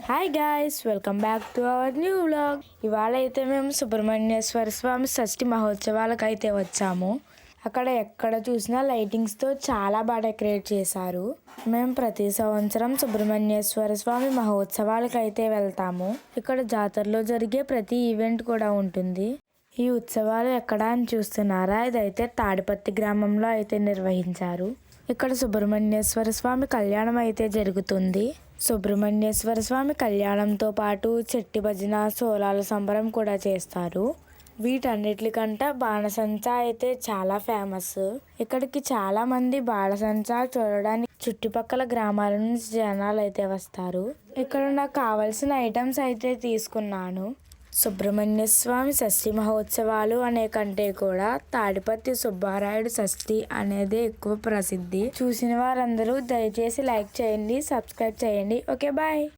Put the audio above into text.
Hi guys, welcome back to our new vlog. ఇవాళ అయితే మేము సుబ్రహ్మణ్యేశ్వర స్వామి షష్ఠి మహోత్సవాలకు అయితే వచ్చాము. అక్కడ ఎక్కడ చూసినా లైటింగ్స్తో చాలా బాగా డెకరేట్ చేశారు. మేము ప్రతి సంవత్సరం సుబ్రహ్మణ్యేశ్వర స్వామి మహోత్సవాలకు అయితే వెళ్తాము. ఇక్కడ జాతరలో జరిగే ప్రతి ఈవెంట్ కూడా ఉంటుంది. ఈ ఉత్సవాలు ఎక్కడ అని చూస్తున్నారా? ఇదైతే తాడిపత్రి గ్రామంలో అయితే నిర్వహించారు. ఇక్కడ సుబ్రహ్మణ్యేశ్వర స్వామి కళ్యాణం అయితే జరుగుతుంది. సుబ్రహ్మణ్యేశ్వర స్వామి కళ్యాణంతో పాటు చెట్టి భజన, సోలాల సంబరం కూడా చేస్తారు. వీటన్నిటికంటే బాణసంచా అయితే చాలా ఫేమస్. ఇక్కడికి చాలా మంది బాణసంచా చూడడానికి చుట్టుపక్కల గ్రామాల నుంచి జనాలు అయితే వస్తారు. ఇక్కడ నాకు కావాల్సిన ఐటమ్స్ అయితే తీసుకున్నాను. సుబ్రహ్మణ్య స్వామి షష్ఠి మహోత్సవాలు అనే కంటే కూడా తాడిపత్రి సుబ్బారాయుడు షష్ఠి అనేది ఎక్కువ ప్రసిద్ధి. చూసిన వారందరూ దయచేసి లైక్ చేయండి, సబ్స్క్రైబ్ చేయండి. Okay, bye.